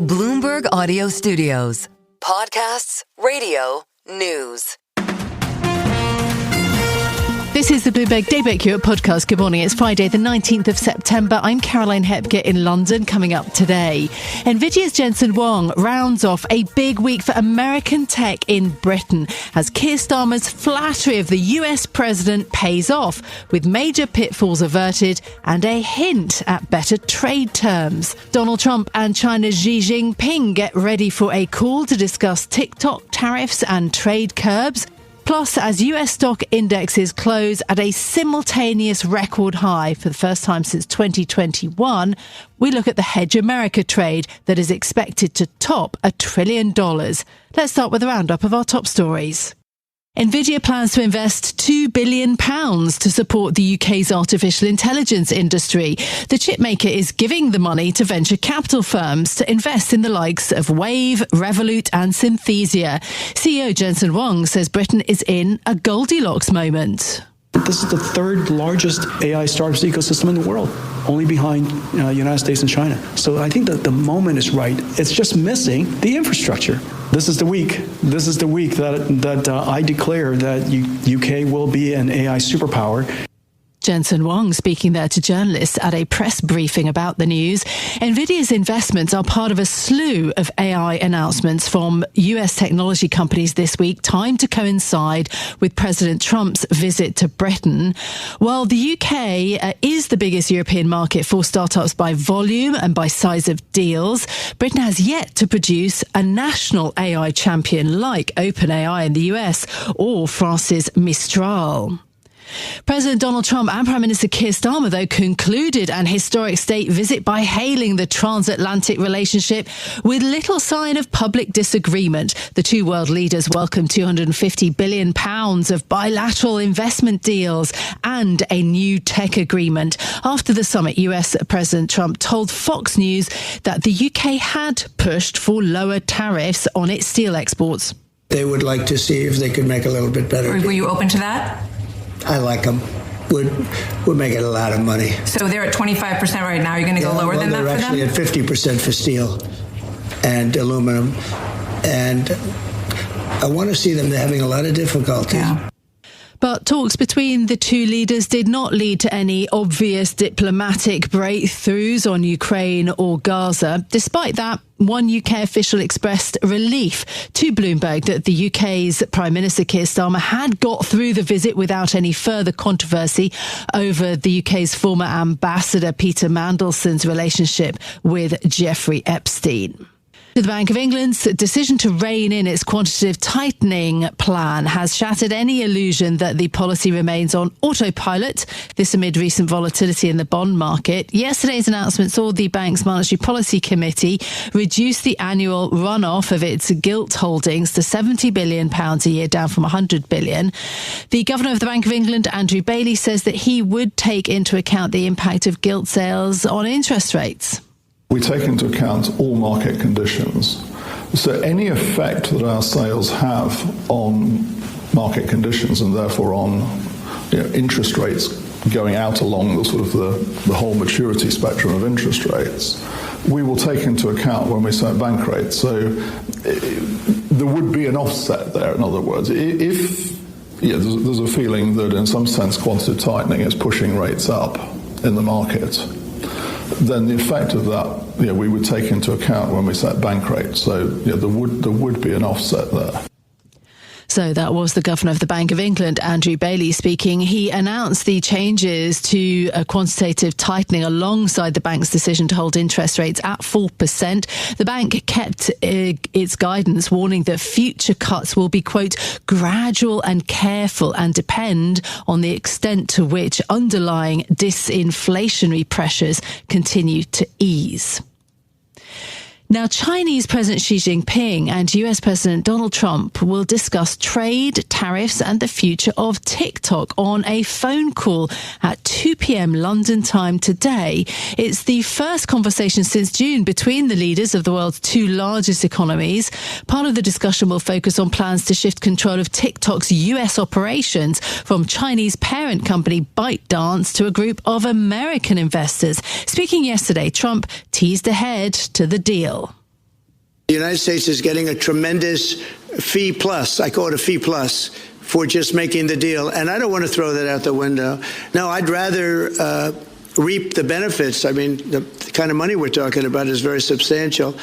Bloomberg Audio Studios. Podcasts, radio, news. This is the Bloomberg Daybreak Europe podcast. Good morning. It's Friday, the 19th of September. I'm Caroline Hepker in London. Coming up today, Nvidia's Jensen Huang rounds off a big week for American tech in Britain as Keir Starmer's flattery of the US president pays off, with major pitfalls averted and a hint at better trade terms. Donald Trump and China's Xi Jinping get ready for a call to discuss TikTok tariffs and trade curbs. Plus, as US stock indexes close at a simultaneous record high for the first time since 2021, we look at the Hedge America trade that is expected to top $1 trillion. Let's start with a roundup of our top stories. Nvidia plans to invest £2 billion to support the UK's artificial intelligence industry. The chipmaker is giving the money to venture capital firms to invest in the likes of Wave, Revolut and Synthesia. CEO Jensen Huang says Britain is in a Goldilocks moment. This is the third largest AI startups ecosystem in the world, only behind United States and China. So I think that the moment is right. It's just missing the infrastructure. This is the week. This is the week that I declare that UK will be an AI superpower. Jensen Huang speaking there to journalists at a press briefing about the news. Nvidia's investments are part of a slew of AI announcements from US technology companies this week, timed to coincide with President Trump's visit to Britain. While the UK is the biggest European market for startups by volume and by size of deals, Britain has yet to produce a national AI champion like OpenAI in the US or France's Mistral. President Donald Trump and Prime Minister Keir Starmer, though, concluded an historic state visit by hailing the transatlantic relationship with little sign of public disagreement. The two world leaders welcomed £250 billion of bilateral investment deals and a new tech agreement. After the summit, US President Trump told Fox News that the UK had pushed for lower tariffs on its steel exports. They would like to see if they could make a little bit better. Were you open to that? I like them. We're making a lot of money. So they're at 25% right now. You're going to go lower than that for them? They're actually at 50% for steel and aluminum. And I want to see them having a lot of difficulty. Yeah. But talks between the two leaders did not lead to any obvious diplomatic breakthroughs on Ukraine or Gaza. Despite that, one UK official expressed relief to Bloomberg that the UK's Prime Minister Keir Starmer had got through the visit without any further controversy over the UK's former ambassador Peter Mandelson's relationship with Jeffrey Epstein. The Bank of England's decision to rein in its quantitative tightening plan has shattered any illusion that the policy remains on autopilot, this amid recent volatility in the bond market. Yesterday's announcement saw the bank's Monetary Policy Committee reduce the annual runoff of its gilt holdings to £70 billion a year, down from £100 billion. The Governor of the Bank of England, Andrew Bailey, says that he would take into account the impact of gilt sales on interest rates. We take into account all market conditions. So any effect that our sales have on market conditions and therefore on interest rates going out along the sort of the whole maturity spectrum of interest rates, we will take into account when we set bank rates. So there would be an offset there, in other words. If there's a feeling that in some sense quantitative tightening is pushing rates up in the market, then the effect of that, we would take into account when we set bank rates. So there would be an offset there. So that was the Governor of the Bank of England, Andrew Bailey, speaking. He announced the changes to quantitative tightening alongside the bank's decision to hold interest rates at 4%. The bank kept its guidance, warning that future cuts will be, quote, gradual and careful and depend on the extent to which underlying disinflationary pressures continue to ease. Now, Chinese President Xi Jinping and US President Donald Trump will discuss trade, tariffs and the future of TikTok on a phone call at 2 p.m. London time today. It's the first conversation since June between the leaders of the world's two largest economies. Part of the discussion will focus on plans to shift control of TikTok's US operations from Chinese parent company ByteDance to a group of American investors. Speaking yesterday, Trump teased ahead to the deal. The United States is getting a tremendous fee plus. I call it a fee plus for just making the deal. And I don't want to throw that out the window. No, I'd rather reap the benefits. I mean, the kind of money we're talking about is very substantial.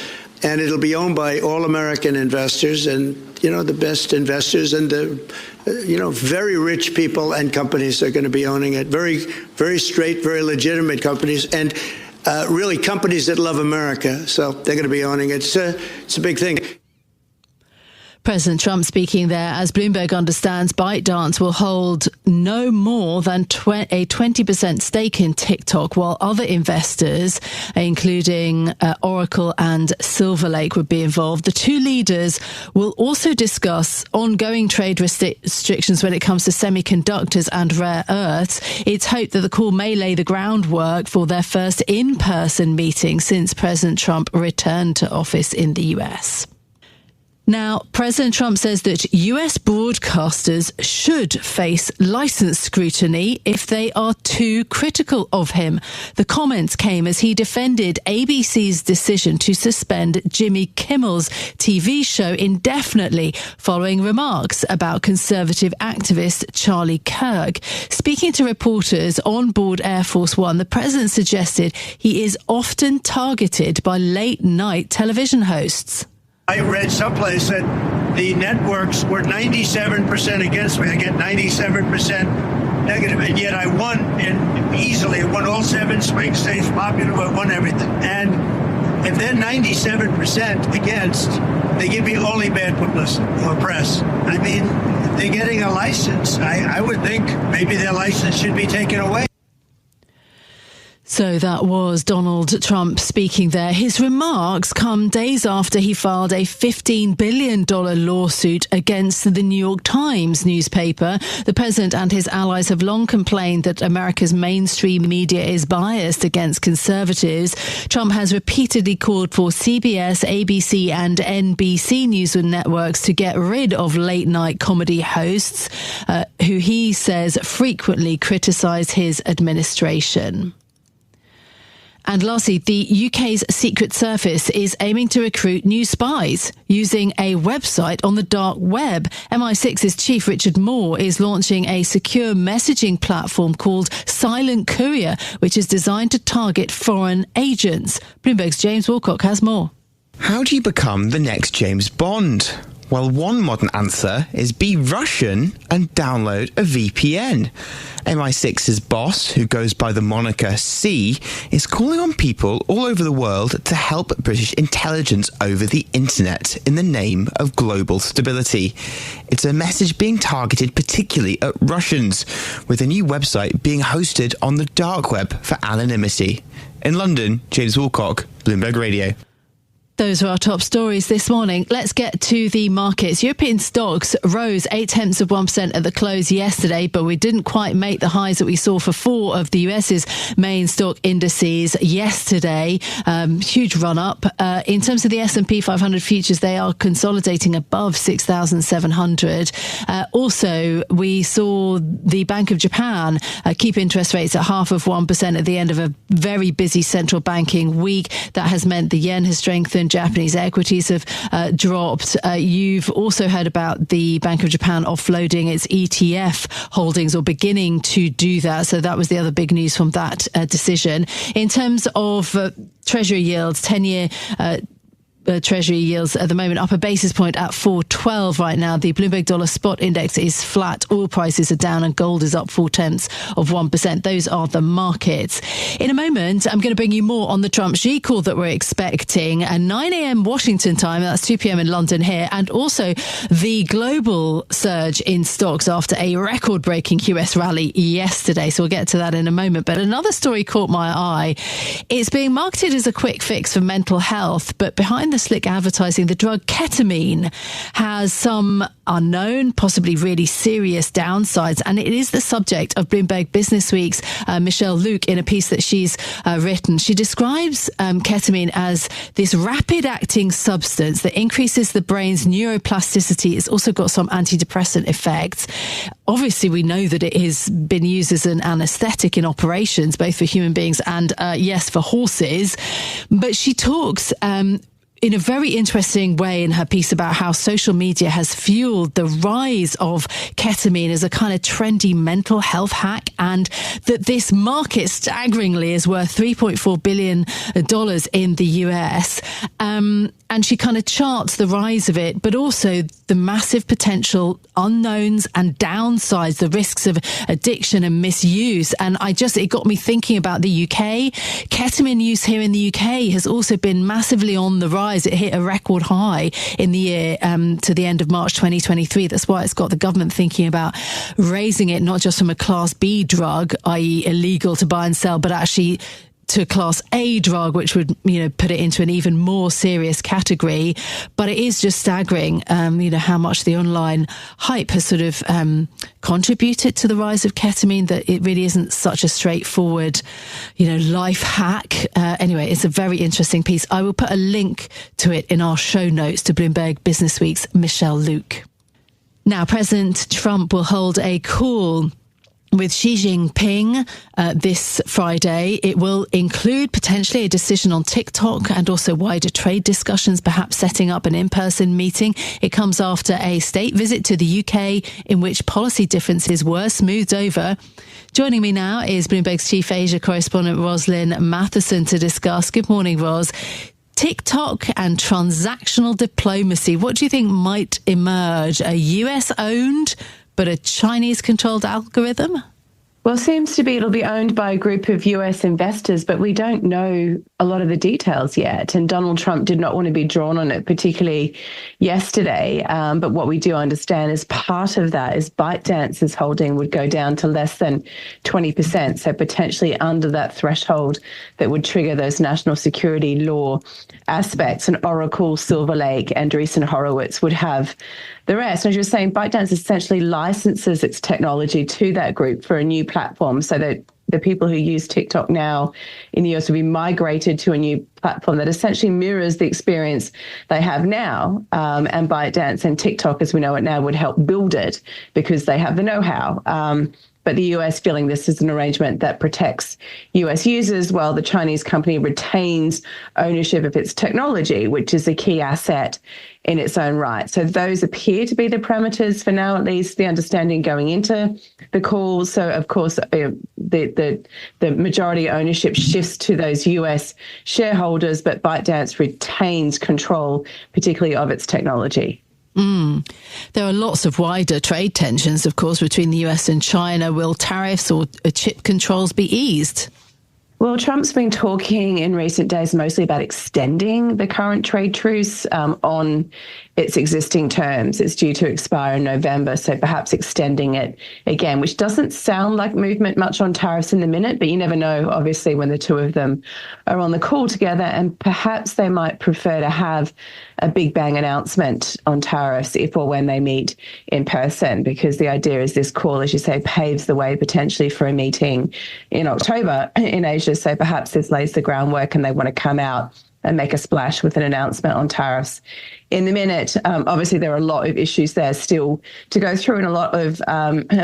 And it'll be owned by all American investors and, the best investors and the, very rich people and companies are going to be owning it. Very, very straight, very legitimate companies. And really companies that love America. So they're going to be owning it. It's a big thing. President Trump speaking there. As Bloomberg understands, ByteDance will hold no more than a 20% stake in TikTok, while other investors, including Oracle and Silver Lake, would be involved. The two leaders will also discuss ongoing trade restrictions when it comes to semiconductors and rare earths. It's hoped that the call may lay the groundwork for their first in-person meeting since President Trump returned to office in the US. Now, President Trump says that US broadcasters should face license scrutiny if they are too critical of him. The comments came as he defended ABC's decision to suspend Jimmy Kimmel's TV show indefinitely following remarks about conservative activist Charlie Kirk. Speaking to reporters on board Air Force One, the president suggested he is often targeted by late-night television hosts. I read someplace that the networks were 97% against me. I get 97% negative, and yet I won easily. I won all 7 swing states, popular, I won everything. And if they're 97% against, they give me only bad publicity or press. I mean, they're getting a license. I would think maybe their license should be taken away. So that was Donald Trump speaking there. His remarks come days after he filed a $15 billion lawsuit against the New York Times newspaper. The president and his allies have long complained that America's mainstream media is biased against conservatives. Trump has repeatedly called for CBS, ABC and NBC news networks to get rid of late-night comedy hosts who he says frequently criticize his administration. And lastly, the UK's Secret Service is aiming to recruit new spies using a website on the dark web. MI6's chief Richard Moore is launching a secure messaging platform called Silent Courier, which is designed to target foreign agents. Bloomberg's James Wilcock has more. How do you become the next James Bond? Well, one modern answer is be Russian and download a VPN. MI6's boss, who goes by the moniker C, is calling on people all over the world to help British intelligence over the internet in the name of global stability. It's a message being targeted particularly at Russians, with a new website being hosted on the dark web for anonymity. In London, James Wilcock, Bloomberg Radio. Those are our top stories this morning. Let's get to the markets. European stocks rose 0.8% at the close yesterday, but we didn't quite make the highs that we saw for 4 of the US's main stock indices yesterday. Huge run up. In terms of the S&P 500 futures, they are consolidating above 6,700. Also, we saw the Bank of Japan keep interest rates at 0.5% at the end of a very busy central banking week. That has meant the yen has strengthened. Japanese equities have dropped. You've also heard about the Bank of Japan offloading its ETF holdings, or beginning to do that. So that was the other big news from that decision. In terms of Treasury yields, 10-year Treasury yields at the moment up a basis point at 4.12 right now. The Bloomberg Dollar Spot Index is flat. Oil prices are down and gold is up 0.4%. Those are the markets. In a moment, I'm going to bring you more on the Trump-Xi call that we're expecting at 9 a.m. Washington time. That's 2 p.m. in London here. And also the global surge in stocks after a record-breaking US rally yesterday. So we'll get to that in a moment. But another story caught my eye. It's being marketed as a quick fix for mental health, but behind the slick advertising, the drug ketamine has some unknown, possibly really serious downsides, and it is the subject of Bloomberg Businessweek's Michelle Luke in a piece that she's written. She describes ketamine as this rapid-acting substance that increases the brain's neuroplasticity. It's also got some antidepressant effects. Obviously, we know that it has been used as an anesthetic in operations, both for human beings and, yes, for horses. But she talks in a very interesting way in her piece about how social media has fueled the rise of ketamine as a kind of trendy mental health hack, and that this market staggeringly is worth $3.4 billion in the US. And she kind of charts the rise of it, but also the massive potential unknowns and downsides, the risks of addiction and misuse. And it got me thinking about the UK. Ketamine use here in the UK has also been massively on the rise. It hit a record high in the year to the end of March 2023. That's why it's got the government thinking about raising it, not just from a Class B drug, i.e. illegal to buy and sell, but actually to a Class A drug, which would, put it into an even more serious category. But it is just staggering, how much the online hype has sort of contributed to the rise of ketamine, that it really isn't such a straightforward, life hack. Anyway, it's a very interesting piece. I will put a link to it in our show notes to Bloomberg Businessweek's Michelle Luke. Now, President Trump will hold a call with Xi Jinping this Friday. It will include potentially a decision on TikTok and also wider trade discussions, perhaps setting up an in-person meeting. It comes after a state visit to the UK in which policy differences were smoothed over. Joining me now is Bloomberg's chief Asia correspondent Roslyn Matheson to discuss. Good morning, Ros. TikTok and transactional diplomacy. What do you think might emerge? A US-owned but a Chinese-controlled algorithm? Well, it seems to be it'll be owned by a group of US investors, but we don't know a lot of the details yet. And Donald Trump did not want to be drawn on it, particularly yesterday. But what we do understand is part of that is ByteDance's holding would go down to less than 20%. So potentially under that threshold that would trigger those national security law aspects. And Oracle, Silver Lake, Andreessen Horowitz would have the rest. And as you're saying, ByteDance essentially licenses its technology to that group for a new platform, so that the people who use TikTok now in the US will be migrated to a new platform that essentially mirrors the experience they have now. And ByteDance and TikTok, as we know it now, would help build it because they have the know-how. But the US feeling this is an arrangement that protects US users while the Chinese company retains ownership of its technology, which is a key asset in its own right. So those appear to be the parameters for now, at least the understanding going into the call. So of course, the majority ownership shifts to those US shareholders, but ByteDance retains control, particularly of its technology. There are lots of wider trade tensions, of course, between the US and China. Will tariffs or chip controls be eased? Well, Trump's been talking in recent days mostly about extending the current trade truce on its existing terms. It's due to expire in November, so perhaps extending it again, which doesn't sound like movement much on tariffs in the minute, but you never know, obviously, when the two of them are on the call together, and perhaps they might prefer to have a big bang announcement on tariffs if or when they meet in person, because the idea is this call, as you say, paves the way potentially for a meeting in October in Asia. So perhaps this lays the groundwork and they want to come out and make a splash with an announcement on tariffs in the minute. Obviously, there are a lot of issues there still to go through and a lot of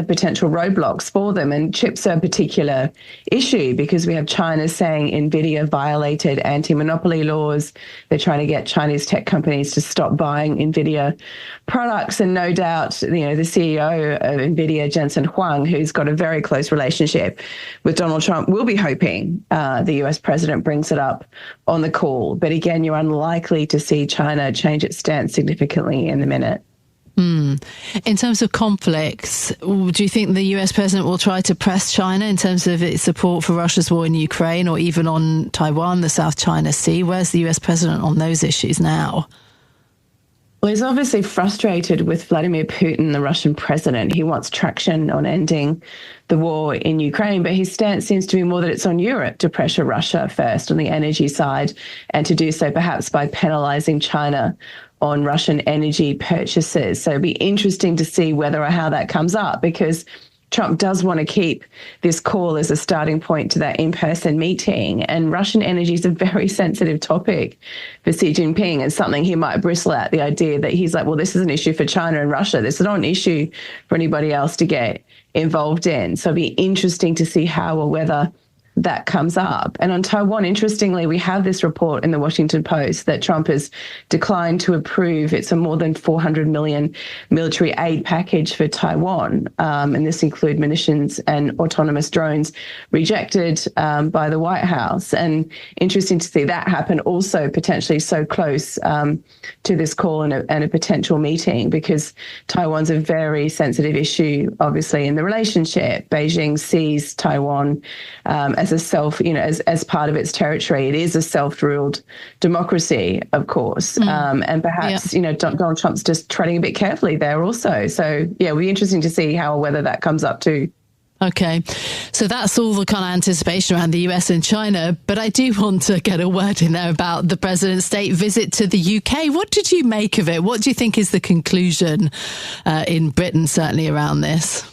potential roadblocks for them. And chips are a particular issue because we have China saying Nvidia violated anti-monopoly laws. They're trying to get Chinese tech companies to stop buying Nvidia products. And no doubt, the CEO of Nvidia, Jensen Huang, who's got a very close relationship with Donald Trump, will be hoping the US president brings it up on the call. But again, you're unlikely to see China change its stance significantly in the minute. In terms of conflicts, do you think the US president will try to press China in terms of its support for Russia's war in Ukraine or even on Taiwan, the South China Sea? Where's the US president on those issues now? Well, he's obviously frustrated with Vladimir Putin, the Russian president. He wants traction on ending the war in Ukraine, but his stance seems to be more that it's on Europe to pressure Russia first on the energy side, and to do so perhaps by penalizing China on Russian energy purchases. So it'll be interesting to see whether or how that comes up, because Trump does want to keep this call as a starting point to that in-person meeting. And Russian energy is a very sensitive topic for Xi Jinping, and something he might bristle at, the idea that he's like, well, this is an issue for China and Russia. This is not an issue for anybody else to get involved in. So it'll be interesting to see how or whether that comes up. And on Taiwan, interestingly, we have this report in the Washington Post that Trump has declined to approve. It's a more than $400 million military aid package for Taiwan. And this includes munitions and autonomous drones rejected by the White House. And interesting to see that happen also potentially so close to this call and a potential meeting, because Taiwan's a very sensitive issue, obviously, in the relationship. Beijing sees Taiwan as a as part of its territory. It is a self-ruled democracy, of course. And perhaps, Donald Trump's just treading a bit carefully there also. So, yeah, it'll be interesting to see how or whether that comes up too. Okay, so that's all the kind of anticipation around the US and China. But I do want to get a word in there about the president's state visit to the UK. What did you make of it? What do you think is the conclusion in Britain, certainly, around this?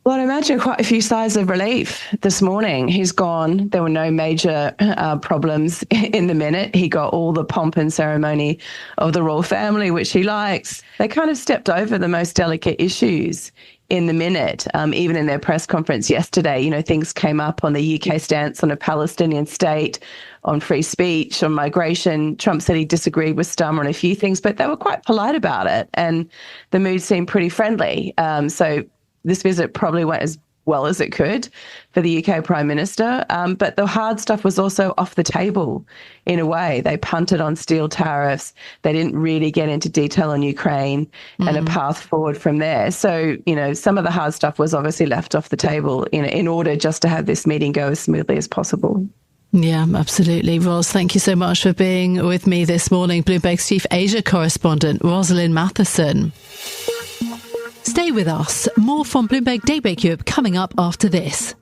Well, I imagine quite a few sighs of relief this morning. He's gone. There were no major problems in the minute. He got all the pomp and ceremony of the royal family, which he likes. They kind of stepped over the most delicate issues in the minute. Even in their press conference yesterday, things came up on the UK stance on a Palestinian state, on free speech, on migration. Trump said he disagreed with Starmer on a few things, but they were quite polite about it. And the mood seemed pretty friendly. So this visit probably went as well as it could for the UK Prime Minister. But the hard stuff was also off the table in a way. They punted on steel tariffs. They didn't really get into detail on Ukraine and a path forward from there. So, some of the hard stuff was obviously left off the table in order just to have this meeting go as smoothly as possible. Yeah, absolutely. Ros, thank you so much for being with me this morning. Bloomberg's chief Asia correspondent, Rosalind Matheson. Stay with us. More from Bloomberg Daybreak Europe coming up after this.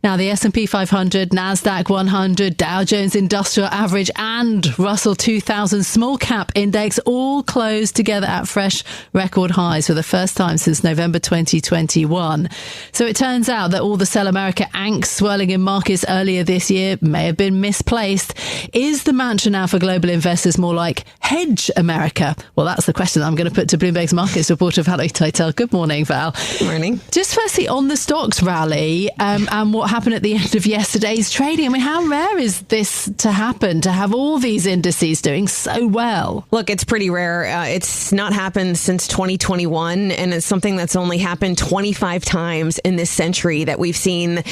Now, the S&P 500, NASDAQ 100, Dow Jones Industrial Average and Russell 2000 Small Cap Index all closed together at fresh record highs for the first time since November 2021. So it turns out that all the Sell America angst swirling in markets earlier this year may have been misplaced. Is the mantra now for global investors more like Hedge America? Well, that's the question I'm going to put to Bloomberg's markets reporter Valerie Teitel. Good morning, Val. Good morning. Just firstly, on the stocks rally and what happened at the end of yesterday's trading. I mean, how rare is this to happen, to have all these indices doing so well? Look, it's pretty rare. It's not happened since 2021, and it's something that's only happened 25 times in this century that we've seen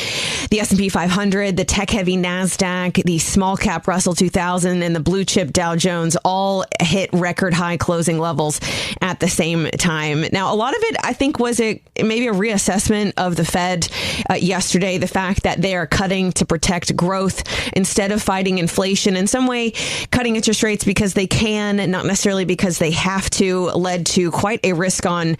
the S&P 500, the tech-heavy NASDAQ, the small-cap Russell 2000, and the blue-chip Dow Jones all hit record-high closing levels at the same time. Now, a lot of it, I think, was maybe a reassessment of the Fed yesterday, the fact that they are cutting to protect growth instead of fighting inflation. In some way, cutting interest rates because they can, not necessarily because they have to, led to quite a risk-on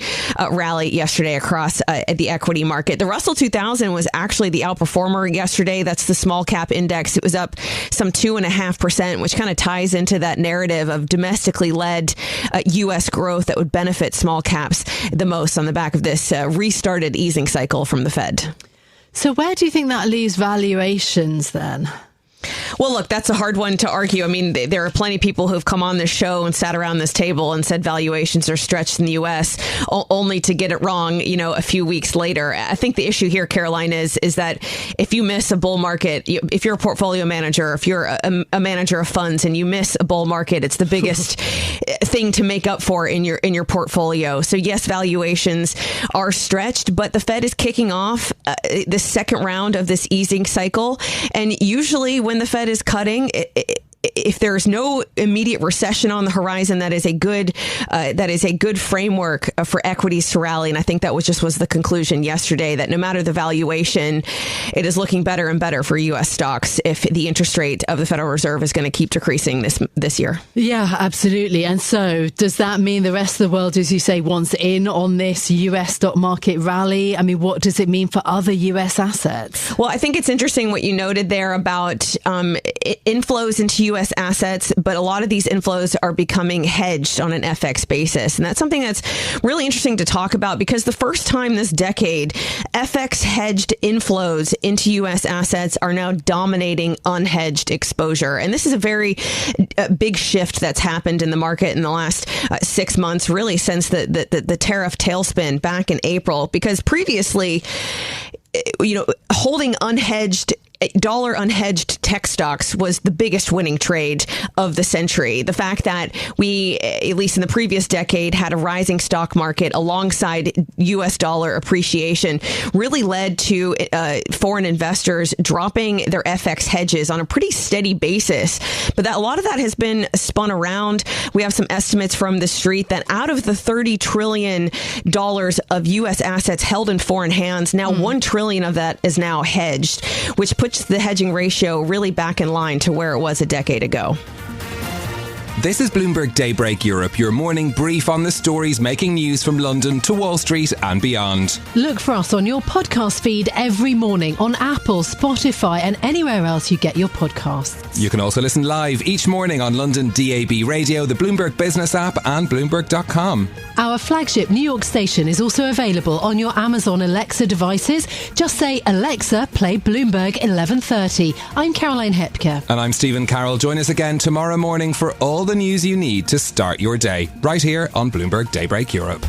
rally yesterday across the equity market. The Russell 2000 was actually the outperformer yesterday. That's the small cap index. It was up some 2.5%, which kind of ties into that narrative of domestically led U.S. growth that would benefit small caps the most on the back of this restarted easing cycle from the Fed. So where do you think that leaves valuations then? Well, look, that's a hard one to argue. I mean, there are plenty of people who've come on this show and sat around this table and said valuations are stretched in the U.S. only to get it wrong, a few weeks later. I think the issue here, Caroline, is that if you miss a bull market, if you're a portfolio manager, if you're a manager of funds and you miss a bull market, it's the biggest thing to make up for in your portfolio. So yes, valuations are stretched, but the Fed is kicking off the second round of this easing cycle. And usually when the Fed is cutting, if there's no immediate recession on the horizon, that is a good framework for equities to rally. And I think that was the conclusion yesterday, that no matter the valuation, it is looking better and better for U.S. stocks if the interest rate of the Federal Reserve is going to keep decreasing this year. Yeah, absolutely. And so does that mean the rest of the world, as you say, wants in on this U.S. stock market rally? I mean, what does it mean for other U.S. assets? Well, I think it's interesting what you noted there about inflows into U.S. assets, but a lot of these inflows are becoming hedged on an FX basis. And that's something that's really interesting to talk about, because the first time this decade, FX hedged inflows into U.S. assets are now dominating unhedged exposure. And this is a very big shift that's happened in the market in the last 6 months, really since the tariff tailspin back in April, because previously, holding dollar unhedged tech stocks was the biggest winning trade of the century. The fact that we, at least in the previous decade, had a rising stock market alongside U.S. dollar appreciation really led to foreign investors dropping their FX hedges on a pretty steady basis. But a lot of that has been spun around. We have some estimates from the street that out of the $30 trillion of U.S. assets held in foreign hands, now $1 trillion of that is now hedged, which puts the hedging ratio really back in line to where it was a decade ago. This is Bloomberg Daybreak Europe, your morning brief on the stories making news from London to Wall Street and beyond. Look for us on your podcast feed every morning on Apple, Spotify and anywhere else you get your podcasts. You can also listen live each morning on London DAB Radio, the Bloomberg Business app and Bloomberg.com. Our flagship New York station is also available on your Amazon Alexa devices. Just say, Alexa, play Bloomberg 1130. I'm Caroline Hepker. And I'm Stephen Carroll. Join us again tomorrow morning for all the news you need to start your day, right here on Bloomberg Daybreak Europe.